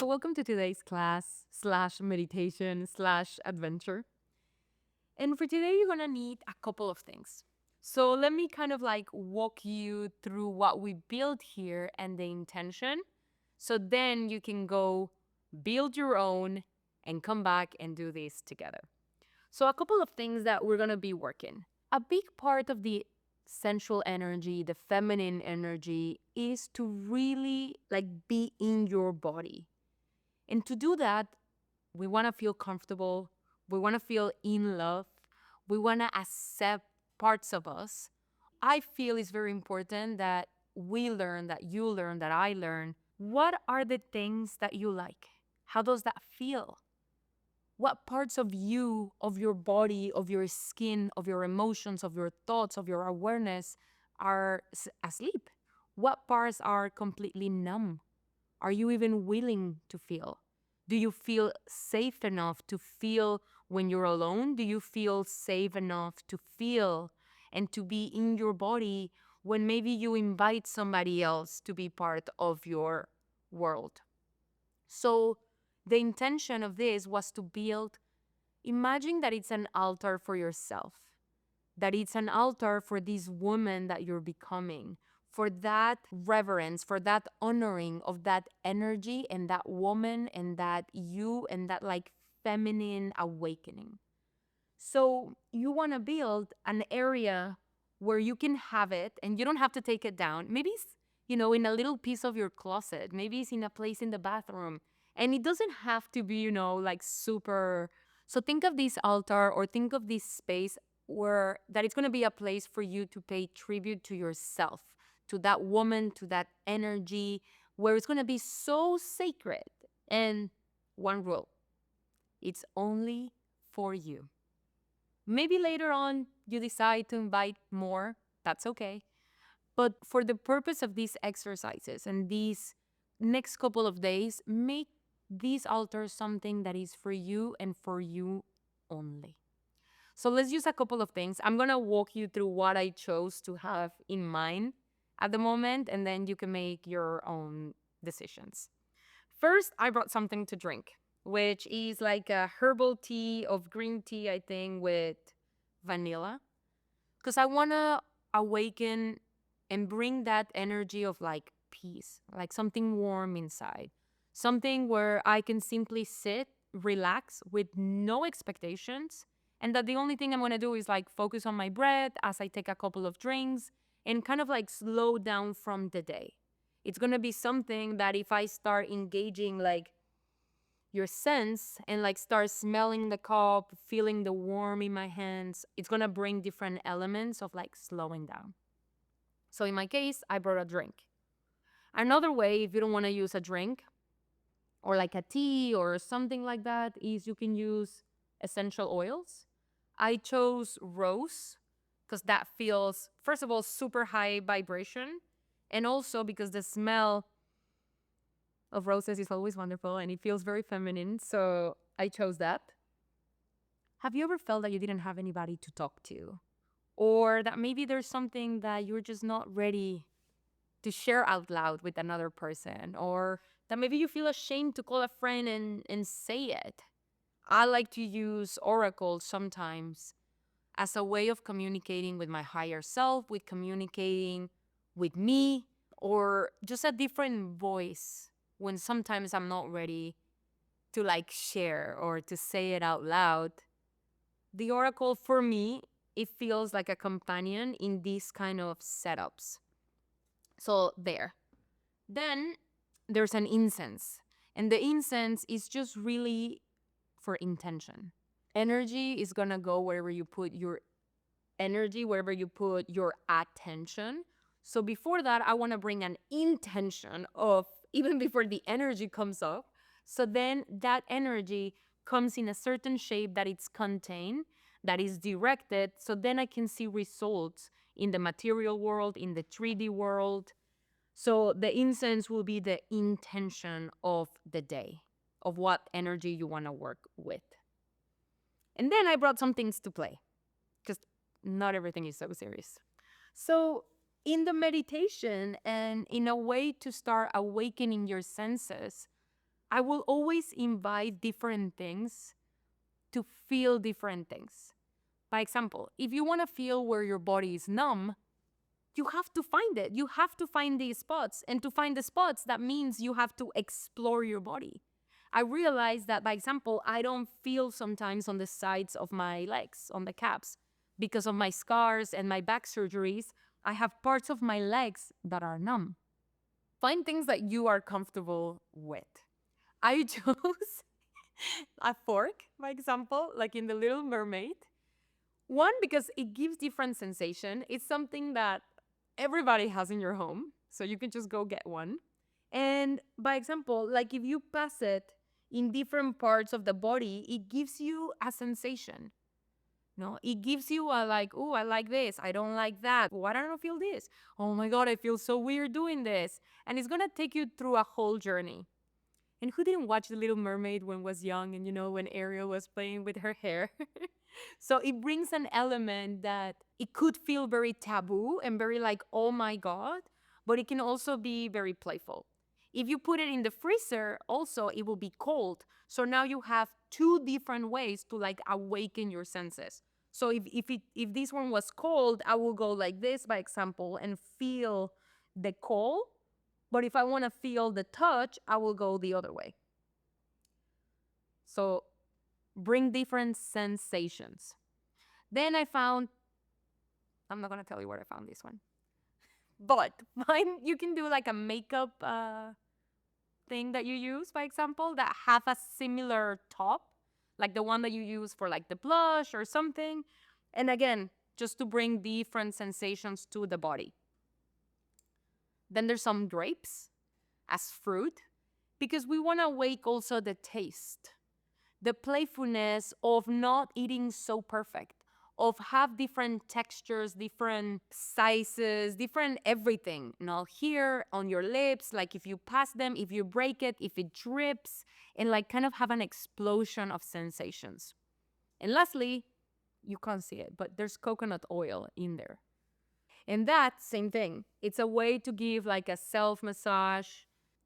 So welcome to today's class slash meditation slash adventure. And for today, you're gonna need a couple of things. So let me kind of like walk you through what we built here and the intention. So then you can go build your own and come back and do this together. So a couple of things that we're gonna be working. A big part of the sensual energy, the feminine energy, is to really like be in your body. And to do that, we want to feel comfortable. We want to feel in love. We want to accept parts of us. I feel it's very important that we learn, that you learn, that I learn. What are the things that you like? How does that feel? What parts of you, of your body, of your skin, of your emotions, of your thoughts, of your awareness are asleep? What parts are completely numb? Are you even willing to feel? Do you feel safe enough to feel when you're alone? Do you feel safe enough to feel and to be in your body when maybe you invite somebody else to be part of your world? So, the intention of this was to build, imagine that it's an altar for yourself, that it's an altar for this woman that you're becoming, for that reverence, for that honoring of that energy and that woman and that you and that like feminine awakening. So you want to build an area where you can have it and you don't have to take it down. Maybe it's, in a little piece of your closet. Maybe it's in a place in the bathroom. And it doesn't have to be, like super. So think of this altar or think of this space where that it's going to be a place for you to pay tribute to yourself, to that woman, to that energy, where it's going to be so sacred. And one rule, it's only for you. Maybe later on you decide to invite more, that's okay. But for the purpose of these exercises and these next couple of days, make these altars something that is for you and for you only. So let's use a couple of things. I'm going to walk you through what I chose to have in mind at the moment, and then you can make your own decisions. First, I brought something to drink, which is like a herbal tea of green tea, I think, with vanilla. Because I want to awaken and bring that energy of like peace, like something warm inside, something where I can simply sit, relax with no expectations. And that the only thing I'm going to do is like focus on my breath as I take a couple of drinks and kind of like slow down from the day. It's going to be something that if I start engaging like your sense and like start smelling the cup, feeling the warm in my hands, it's going to bring different elements of like slowing down. So in my case, I brought a drink. Another way, if you don't want to use a drink or like a tea or something like that, is you can use essential oils. I chose rose because that feels, first of all, super high vibration. And also because the smell of roses is always wonderful and it feels very feminine. So I chose that. Have you ever felt that you didn't have anybody to talk to? Or that maybe there's something that you're just not ready to share out loud with another person? Or that maybe you feel ashamed to call a friend and say it? I like to use oracles sometimes as a way of communicating with my higher self, with communicating with me, or just a different voice when sometimes I'm not ready to like share or to say it out loud. The oracle for me, it feels like a companion in these kind of setups. So there. Then there's an incense. And the incense is just really for intention. Energy is going to go wherever you put your energy, wherever you put your attention. So before that, I want to bring an intention of even before the energy comes up. So then that energy comes in a certain shape that it's contained, that is directed. So then I can see results in the material world, in the 3D world. So the incense will be the intention of the day, of what energy you want to work with. And then I brought some things to play because not everything is so serious. So in the meditation and in a way to start awakening your senses, I will always invite different things to feel different things. By example, if you want to feel where your body is numb, you have to find it. You have to find these spots. And to find the spots, that means you have to explore your body. I realized that, by example, I don't feel sometimes on the sides of my legs, on the calves, because of my scars and my back surgeries. I have parts of my legs that are numb. Find things that you are comfortable with. I chose a fork, by example, like in The Little Mermaid. One, because it gives different sensation. It's something that everybody has in your home, so you can just go get one. And by example, like if you pass it in different parts of the body, it gives you a sensation. No, it gives you a like, oh, I like this. I don't like that. Why don't I feel this? Oh my God, I feel so weird doing this. And it's gonna take you through a whole journey. And who didn't watch The Little Mermaid when was young and when Ariel was playing with her hair? So it brings an element that it could feel very taboo and very like, oh my God, but it can also be very playful. If you put it in the freezer, also it will be cold. So now you have two different ways to like awaken your senses. So if this one was cold, I will go like this, by example, and feel the cold. But if I want to feel the touch, I will go the other way. So bring different sensations. Then I found, I'm not going to tell you where I found this one, but mine, you can do like a makeup thing that you use, by example, that have a similar top, like the one that you use for like the blush or something. And again, just to bring different sensations to the body. Then there's some grapes as fruit, because we want to wake also the taste, the playfulness of not eating so perfect, of have different textures, different sizes, different everything. Now here on your lips, like if you pass them, if you break it, if it drips, and like kind of have an explosion of sensations. And lastly, you can't see it, but there's coconut oil in there. And that same thing. It's a way to give like a self massage.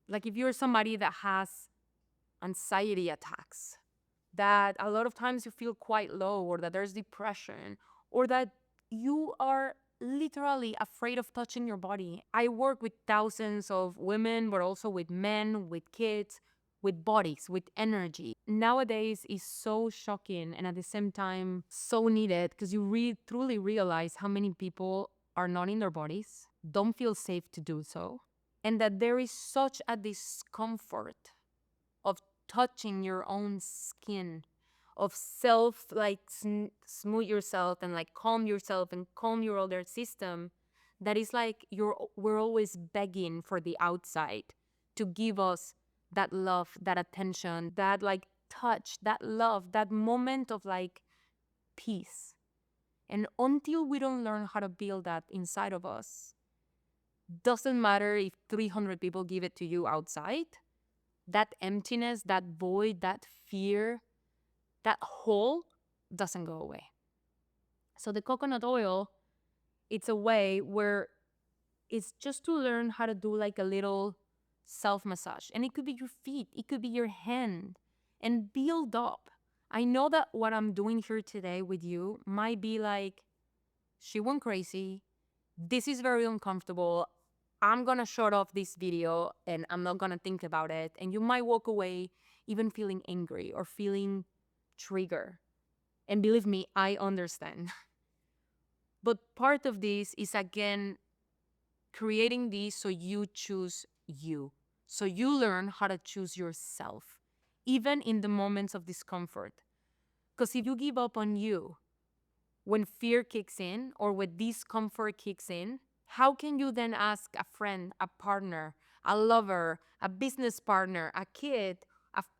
Like if you're somebody that has anxiety attacks, that a lot of times you feel quite low, or that there's depression, or that you are literally afraid of touching your body. I work with thousands of women, but also with men, with kids, with bodies, with energy. Nowadays is so shocking and at the same time so needed, because you truly realize how many people are not in their bodies, don't feel safe to do so, and that there is such a discomfort of touching your own skin, of self like smooth yourself and like calm yourself and calm your other system, that is like we're always begging for the outside to give us that love, that attention, that like touch, that love, that moment of like peace. And until we don't learn how to build that inside of us, doesn't matter if 300 people give it to you outside, that emptiness, that void, that fear, that hole doesn't go away. So the coconut oil, it's a way where it's just to learn how to do like a little self massage. And it could be your feet, it could be your hand, and build up. I know that what I'm doing here today with you might be like, she went crazy. This is very uncomfortable. I'm going to shut off this video and I'm not going to think about it. And you might walk away even feeling angry or feeling triggered. And believe me, I understand. But part of this is, again, creating this so you choose you. So you learn how to choose yourself, even in the moments of discomfort. Because if you give up on you when fear kicks in or when discomfort kicks in, how can you then ask a friend, a partner, a lover, a business partner, a kid,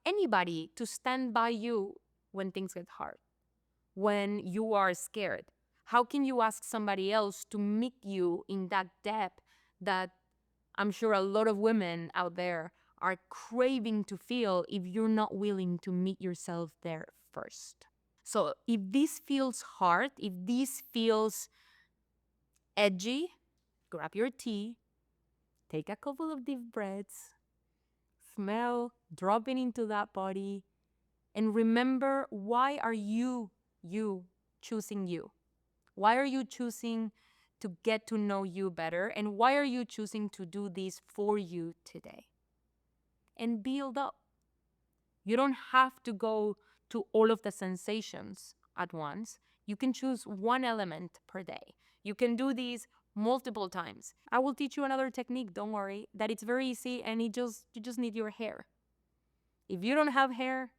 anybody to stand by you when things get hard, when you are scared? How can you ask somebody else to meet you in that depth that I'm sure a lot of women out there are craving to feel if you're not willing to meet yourself there first? So if this feels hard, if this feels edgy, grab your tea, take a couple of deep breaths, smell, dropping into that body, and remember, why are you choosing you? Why are you choosing to get to know you better? And why are you choosing to do this for you today? And build up. You don't have to go to all of the sensations at once. You can choose one element per day. You can do these multiple times. I will teach you another technique, don't worry, that it's very easy and you just need your hair. If you don't have hair,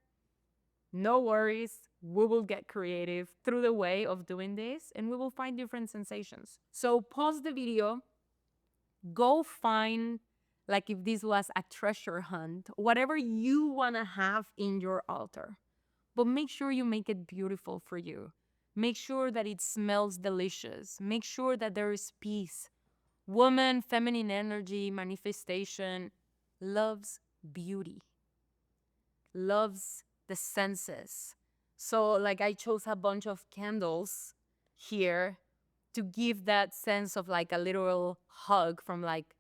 no worries. We will get creative through the way of doing this and we will find different sensations. So pause the video, go find, like if this was a treasure hunt, whatever you want to have in your altar. But make sure you make it beautiful for you. Make sure that it smells delicious. Make sure that there is peace. Woman, feminine energy, manifestation, loves beauty, loves the senses. So, like, I chose a bunch of candles here to give that sense of like a literal hug from like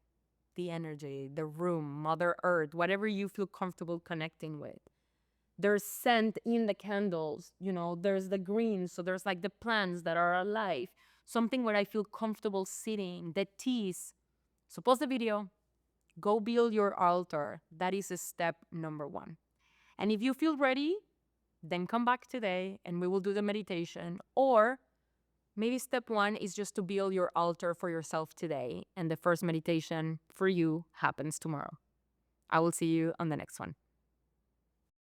the energy, the room, Mother Earth, whatever you feel comfortable connecting with. There's scent in the candles, there's the green, so there's like the plants that are alive, something where I feel comfortable sitting, the teas. So pause the video, go build your altar. That is step number 1. And if you feel ready, then come back today and we will do the meditation. Or maybe step 1 is just to build your altar for yourself today, and the first meditation for you happens tomorrow. I will see you on the next one.